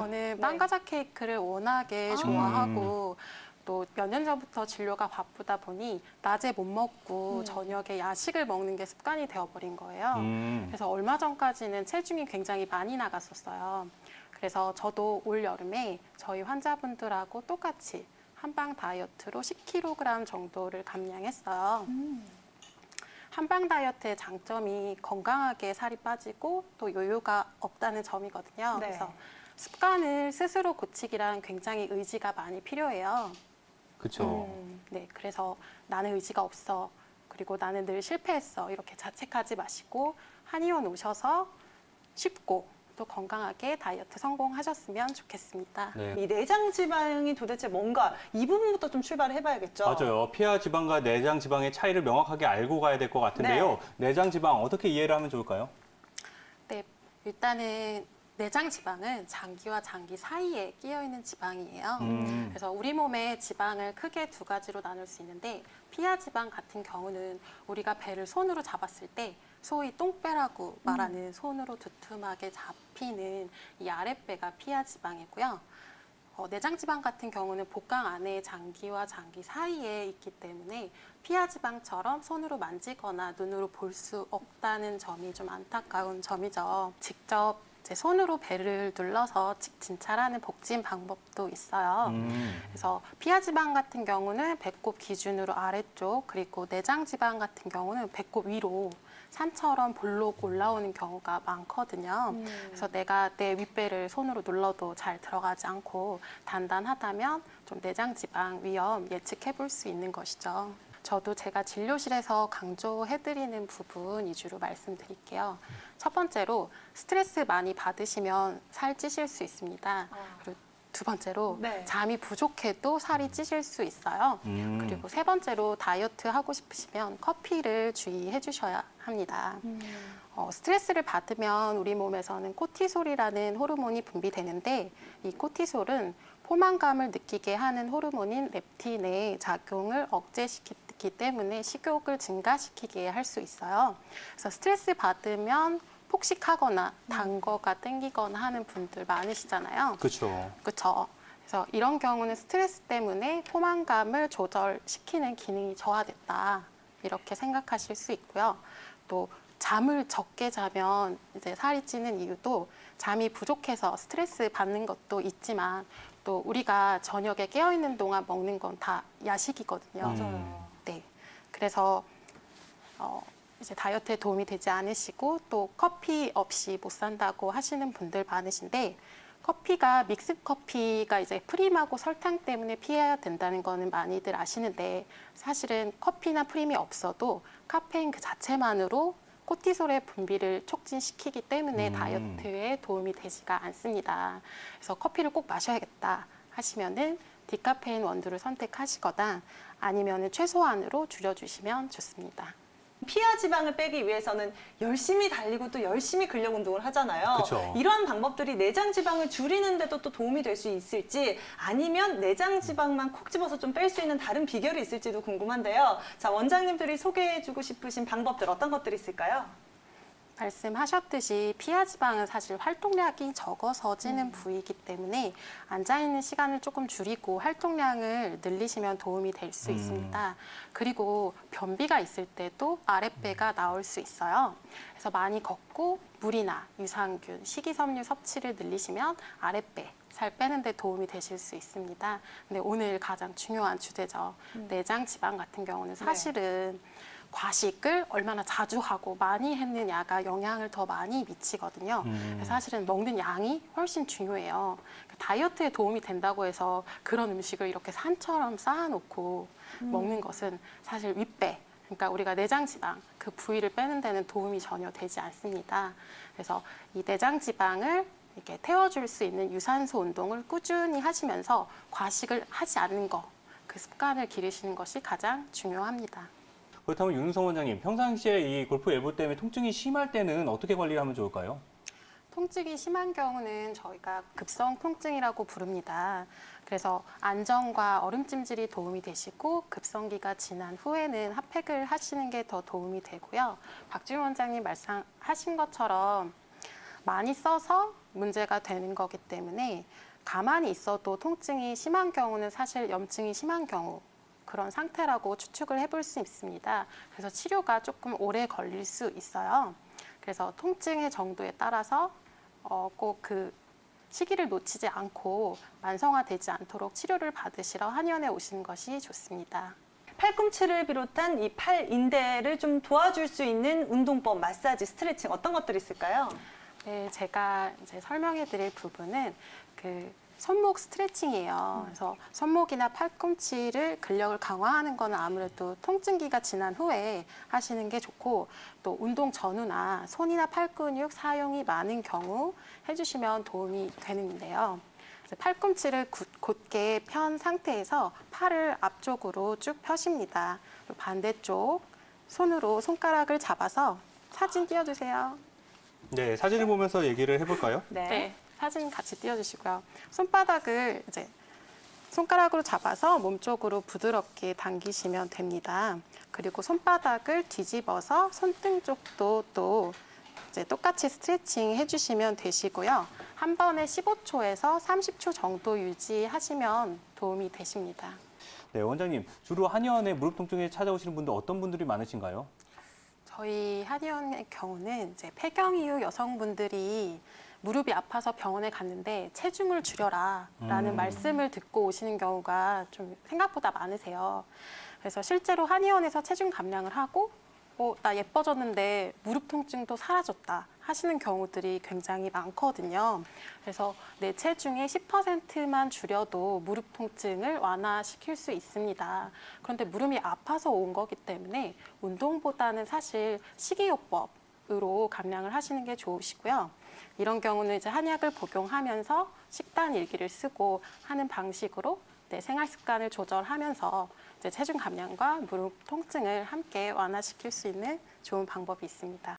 저는 네. 빵과자 케이크를 워낙에 좋아하고 또 몇 년 전부터 진료가 바쁘다 보니 낮에 못 먹고 저녁에 야식을 먹는 게 습관이 되어버린 거예요. 그래서 얼마 전까지는 체중이 굉장히 많이 나갔었어요. 그래서 저도 올 여름에 저희 환자분들하고 똑같이 한방 다이어트로 10kg 정도를 감량했어요. 한방 다이어트의 장점이 건강하게 살이 빠지고 또 요요가 없다는 점이거든요. 네. 그래서 습관을 스스로 고치기란 굉장히 의지가 많이 필요해요. 그렇죠. 네, 그래서 나는 의지가 없어. 그리고 나는 늘 실패했어. 이렇게 자책하지 마시고 한의원 오셔서 쉽고 또 건강하게 다이어트 성공하셨으면 좋겠습니다. 네. 이 내장 지방이 도대체 뭔가 이 부분부터 좀 출발을 해봐야겠죠. 맞아요. 피하 지방과 내장 지방의 차이를 명확하게 알고 가야 될 것 같은데요. 내장 지방 어떻게 이해를 하면 좋을까요? 네, 일단은 내장 지방은 장기와 장기 사이에 끼어 있는 지방이에요. 그래서 우리 몸의 지방을 크게 두 가지로 나눌 수 있는데 피하 지방 같은 경우는 우리가 배를 손으로 잡았을 때 소위 똥배라고 말하는 손으로 두툼하게 잡히는 이 아랫배가 피하 지방이고요. 내장 지방 같은 경우는 복강 안에 장기와 장기 사이에 있기 때문에 피하 지방처럼 손으로 만지거나 눈으로 볼 수 없다는 점이 좀 안타까운 점이죠. 직접 제 손으로 배를 눌러서 진찰하는 복진 방법도 있어요. 그래서 피하 지방 같은 경우는 배꼽 기준으로 아래쪽, 그리고 내장 지방 같은 경우는 배꼽 위로 산처럼 볼록 올라오는 경우가 많거든요. 그래서 내가 내 윗배를 손으로 눌러도 잘 들어가지 않고 단단하다면 좀 내장 지방 위험 예측해 볼 수 있는 것이죠. 저도 제가 진료실에서 강조해드리는 부분 위주로 말씀드릴게요. 첫 번째로 스트레스 많이 받으시면 살 찌실 수 있습니다. 그리고 두 번째로 네. 잠이 부족해도 살이 찌실 수 있어요. 그리고 세 번째로 다이어트 하고 싶으시면 커피를 주의해 주셔야 합니다. 스트레스를 받으면 우리 몸에서는 코티솔이라는 호르몬이 분비되는데 이 코티솔은 포만감을 느끼게 하는 호르몬인 렙틴의 작용을 억제시키기 때문에 식욕을 증가시키게 할 수 있어요. 그래서 스트레스 받으면 폭식하거나 단 거가 땡기거나 하는 분들 많으시잖아요. 그렇죠. 그렇죠. 그래서 이런 경우는 스트레스 때문에 포만감을 조절시키는 기능이 저하됐다. 이렇게 생각하실 수 있고요. 또 잠을 적게 자면 이제 살이 찌는 이유도 잠이 부족해서 스트레스 받는 것도 있지만 또 우리가 저녁에 깨어 있는 동안 먹는 건 다 야식이거든요. 맞아요. 네. 그래서 이제 다이어트에 도움이 되지 않으시고 또 커피 없이 못 산다고 하시는 분들 많으신데 커피가 믹스 커피가 이제 프림하고 설탕 때문에 피해야 된다는 거는 많이들 아시는데 사실은 커피나 프림이 없어도 카페인 그 자체만으로 코티솔의 분비를 촉진시키기 때문에 다이어트에 도움이 되지가 않습니다. 그래서 커피를 꼭 마셔야겠다 하시면은 디카페인 원두를 선택하시거나 아니면은 최소한으로 줄여주시면 좋습니다. 피하 지방을 빼기 위해서는 열심히 달리고 또 열심히 근력 운동을 하잖아요. 그쵸. 이러한 방법들이 내장 지방을 줄이는데도 또 도움이 될 수 있을지 아니면 내장 지방만 콕 집어서 좀 뺄 수 있는 다른 비결이 있을지도 궁금한데요. 자, 원장님들이 소개해주고 싶으신 방법들 어떤 것들이 있을까요? 말씀하셨듯이 피하 지방은 사실 활동량이 적어서 찌는 부위이기 때문에 앉아있는 시간을 조금 줄이고 활동량을 늘리시면 도움이 될 수 있습니다. 그리고 변비가 있을 때도 아랫배가 나올 수 있어요. 그래서 많이 걷고 물이나 유산균, 식이섬유 섭취를 늘리시면 아랫배, 살 빼는 데 도움이 되실 수 있습니다. 근데 오늘 가장 중요한 주제죠. 내장 지방 같은 경우는 사실은 과식을 얼마나 자주 하고 많이 했느냐가 영향을 더 많이 미치거든요. 그래서 사실은 먹는 양이 훨씬 중요해요. 다이어트에 도움이 된다고 해서 그런 음식을 이렇게 산처럼 쌓아놓고 먹는 것은 사실 윗배, 그러니까 우리가 내장 지방, 그 부위를 빼는 데는 도움이 전혀 되지 않습니다. 그래서 이 내장 지방을 이렇게 태워줄 수 있는 유산소 운동을 꾸준히 하시면서 과식을 하지 않는 거, 그 습관을 기르시는 것이 가장 중요합니다. 그렇다면 윤은성 원장님, 평상시에 이 골프 엘보 때문에 통증이 심할 때는 어떻게 관리를 하면 좋을까요? 통증이 심한 경우는 저희가 급성 통증이라고 부릅니다. 그래서 안정과 얼음찜질이 도움이 되시고 급성기가 지난 후에는 핫팩을 하시는 게 더 도움이 되고요. 박지훈 원장님 말씀하신 것처럼 많이 써서 문제가 되는 거기 때문에 가만히 있어도 통증이 심한 경우는 사실 염증이 심한 경우 그런 상태라고 추측을 해볼 수 있습니다. 그래서 치료가 조금 오래 걸릴 수 있어요. 그래서 통증의 정도에 따라서 꼭 그 시기를 놓치지 않고 만성화되지 않도록 치료를 받으시러 한의원에 오시는 것이 좋습니다. 팔꿈치를 비롯한 이 팔 인대를 좀 도와줄 수 있는 운동법, 마사지, 스트레칭 어떤 것들이 있을까요? 네, 제가 이제 설명해 드릴 부분은 그 손목 스트레칭이에요. 그래서 손목이나 팔꿈치를 근력을 강화하는 거는 아무래도 통증기가 지난 후에 하시는 게 좋고 또 운동 전후나 손이나 팔 근육 사용이 많은 경우 해주시면 도움이 되는데요. 그래서 팔꿈치를 곧게 편 상태에서 팔을 앞쪽으로 쭉 펴십니다. 그리고 반대쪽 손으로 손가락을 잡아서 사진 띄워주세요. 네, 사진을 보면서 얘기를 해볼까요? 네, 사진 같이 띄워주시고요. 손바닥을 이제 손가락으로 잡아서 몸쪽으로 부드럽게 당기시면 됩니다. 그리고 손바닥을 뒤집어서 손등 쪽도 또 이제 똑같이 스트레칭 해주시면 되시고요. 한 번에 15초에서 30초 정도 유지하시면 도움이 되십니다. 네, 원장님, 주로 한의원에 무릎 통증에 찾아오시는 분들 어떤 분들이 많으신가요? 저희 한의원의 경우는 이제 폐경 이후 여성분들이 무릎이 아파서 병원에 갔는데 체중을 줄여라라는 말씀을 듣고 오시는 경우가 좀 생각보다 많으세요. 그래서 실제로 한의원에서 체중 감량을 하고 나 예뻐졌는데 무릎 통증도 사라졌다 하시는 경우들이 굉장히 많거든요. 그래서 내 체중의 10%만 줄여도 무릎 통증을 완화시킬 수 있습니다. 그런데 무릎이 아파서 온 거기 때문에 운동보다는 사실 식이요법으로 감량을 하시는 게 좋으시고요. 이런 경우는 이제 한약을 복용하면서 식단 일기를 쓰고 하는 방식으로 내 생활 습관을 조절하면서 이제 체중 감량과 무릎 통증을 함께 완화시킬 수 있는 좋은 방법이 있습니다.